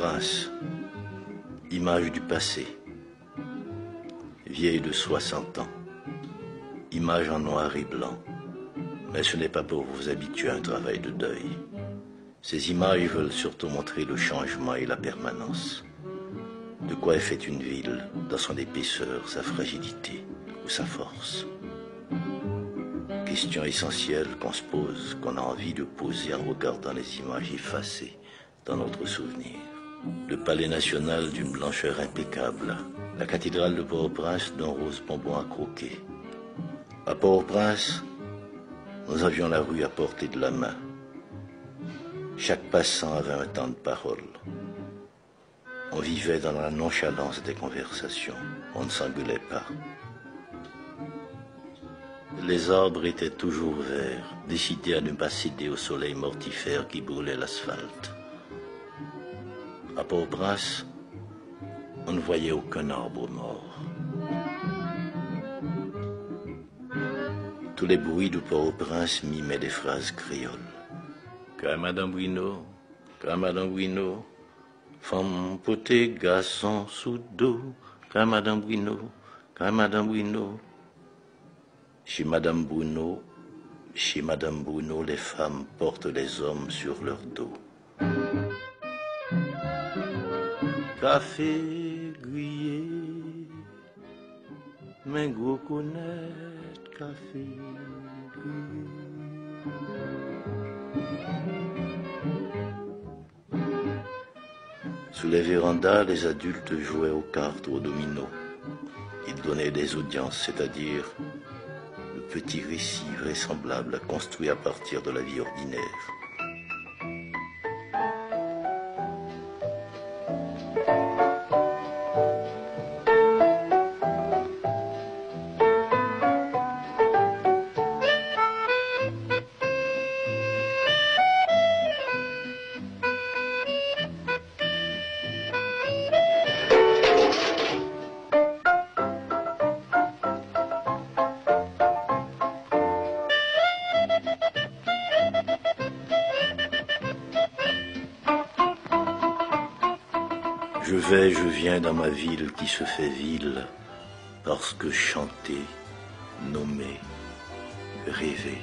Port-au-Prince, image du passé, vieille de 60 ans, image en noir et blanc. Mais ce n'est pas pour vous habituer à un travail de deuil. Ces images veulent surtout montrer le changement et la permanence. De quoi est faite une ville, dans son épaisseur, sa fragilité ou sa force. Question essentielle qu'on se pose, qu'on a envie de poser en regardant les images effacées dans notre souvenir. Le palais national d'une blancheur impeccable, la cathédrale de Port-au-Prince d'un rose bonbon à croquer. À Port-au-Prince, nous avions la rue à portée de la main. Chaque passant avait un temps de parole. On vivait dans la nonchalance des conversations. On ne s'engueulait pas. Les arbres étaient toujours verts, décidés à ne pas céder au soleil mortifère qui brûlait l'asphalte. À Port-au-Prince, on ne voyait aucun arbre mort. Tous les bruits de Port-au-Prince mimaient des phrases créoles. Car Madame Bruno, femme potée, garçon sous dos, car Madame Bruno. Chez Madame Bruno, les femmes portent les hommes sur leur dos. Café grillé, mais gros connaître café grillé. Sous les vérandas, les adultes jouaient aux cartes ou aux dominos. Ils donnaient des audiences, c'est-à-dire le petit récit vraisemblable construit à partir de la vie ordinaire. Je viens dans ma ville qui se fait ville, parce que chanter, nommer, rêver,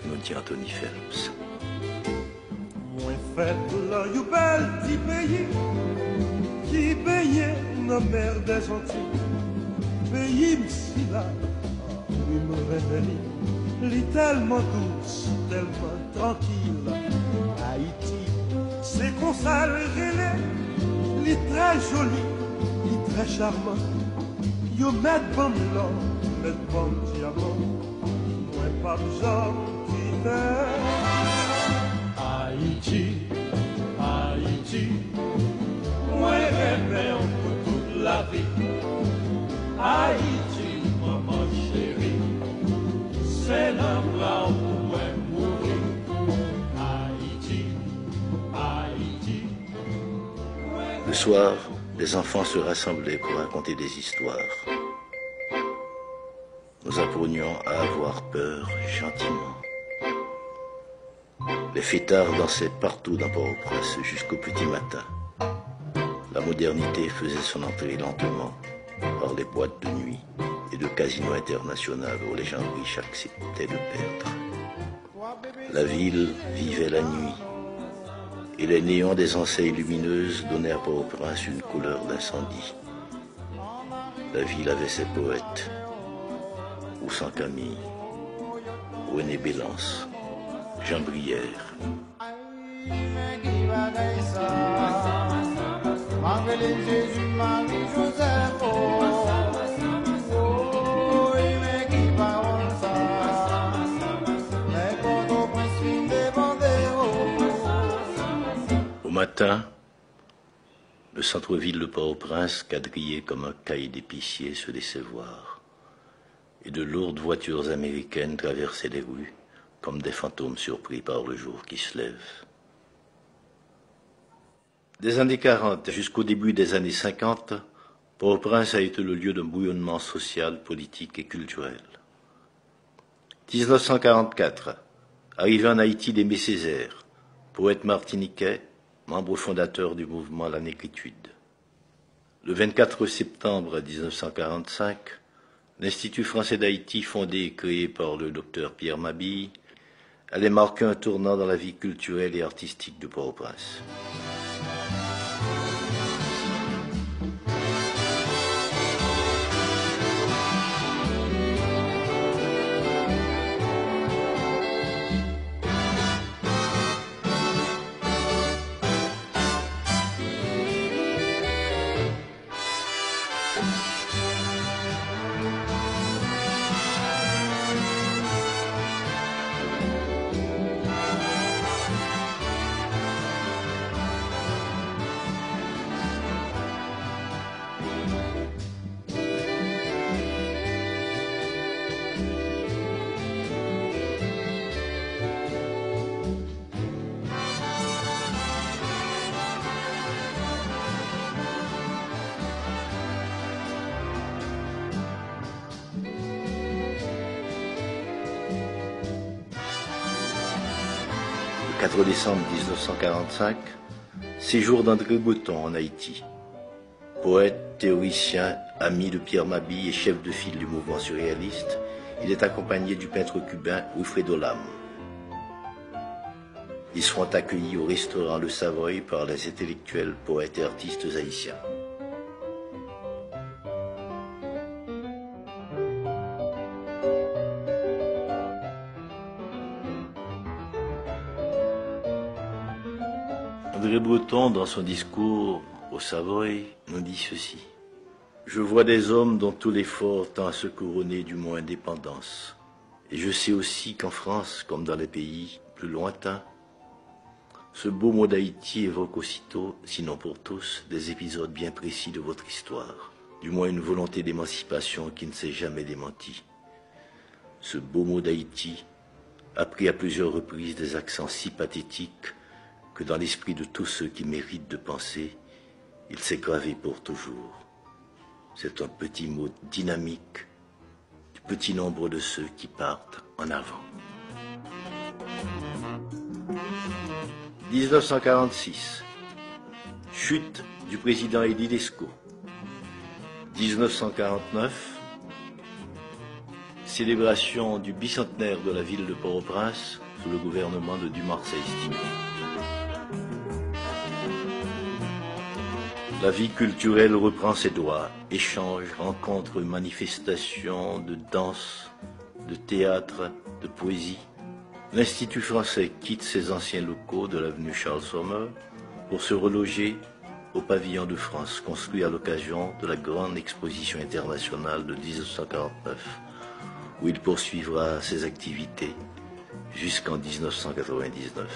nous dit Anthony Phelps. Moi fait là, you bel petit pays, qui baignait dans la mer des Antilles. Pays m'si là, oui me réveille, l'est tellement douce, tellement tranquille. Haïti, c'est qu'on s'arrête. Il est très joli, il est très charmant. Yo met bon l'or, met bon diamant. Moi pas besoin d'hiver. Haïti, Haïti. Moi rêve pour toute la vie. Haïti, maman chérie. C'est l'endroit où moi mourir. Haïti, Haïti. Le soir, les enfants se rassemblaient pour raconter des histoires. Nous apprenions à avoir peur gentiment. Les fêtards dansaient partout dans Port-au-Prince jusqu'au petit matin. La modernité faisait son entrée lentement par les boîtes de nuit et de casinos internationaux où les gens riches acceptaient de perdre. La ville vivait la nuit. Et les néons des enseignes lumineuses donnaient à Port-au-Prince une couleur d'incendie. La ville avait ses poètes, Oussan Camille, René Bélance, Jean Brière. Au matin, le centre-ville de Port-au-Prince, quadrillé comme un cahier d'épicier, se laissait voir. Et de lourdes voitures américaines traversaient les rues comme des fantômes surpris par le jour qui se lève. Des années 40 jusqu'au début des années 50, Port-au-Prince a été le lieu d'un bouillonnement social, politique et culturel. 1944, arrivé en Haïti d'Aimé Césaire, poète martiniquais, membre fondateur du mouvement La Négritude. Le 24 septembre 1945, l'Institut français d'Haïti, fondé et créé par le docteur Pierre Mabille, allait marquer un tournant dans la vie culturelle et artistique de Port-au-Prince. Le 4 décembre 1945, séjour d'André Breton en Haïti. Poète, théoricien, ami de Pierre Mabille et chef de file du mouvement surréaliste, il est accompagné du peintre cubain Wilfredo Lam. Ils seront accueillis au restaurant Le Savoy par les intellectuels, poètes et artistes haïtiens. André Breton, dans son discours au Savoy, nous dit ceci. « Je vois des hommes dont tout l'effort tend à se couronner du mot indépendance. Et je sais aussi qu'en France, comme dans les pays plus lointains, ce beau mot d'Haïti évoque aussitôt, sinon pour tous, des épisodes bien précis de votre histoire, du moins une volonté d'émancipation qui ne s'est jamais démentie. Ce beau mot d'Haïti a pris à plusieurs reprises des accents si pathétiques que dans l'esprit de tous ceux qui méritent de penser, il s'est gravé pour toujours. C'est un petit mot dynamique du petit nombre de ceux qui partent en avant. 1946. Chute du président Elie Lescaut. 1949. Célébration du bicentenaire de la ville de Port-au-Prince sous le gouvernement de Dumarsais-Estimé. La vie culturelle reprend ses droits. Échanges, rencontres, manifestations de danse, de théâtre, de poésie. L'Institut français quitte ses anciens locaux de l'avenue Charles Sommer pour se reloger au pavillon de France, construit à l'occasion de la grande exposition internationale de 1949, où il poursuivra ses activités jusqu'en 1999.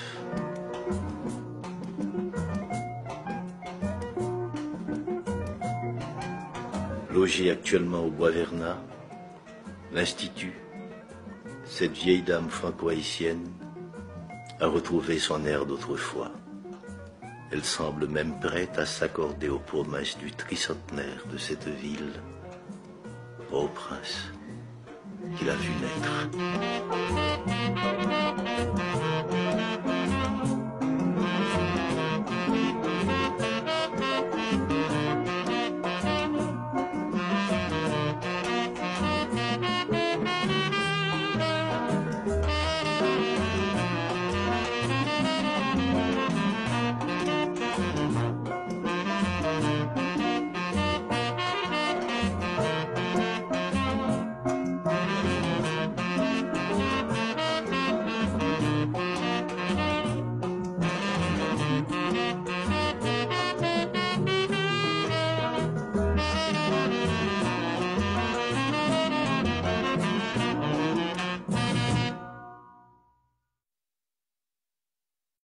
Logé actuellement au Bois Vernat, l'Institut, cette vieille dame franco-haïtienne, a retrouvé son air d'autrefois. Elle semble même prête à s'accorder aux promesses du tricentenaire de cette ville, Port-au-Prince, qu'il a vu naître.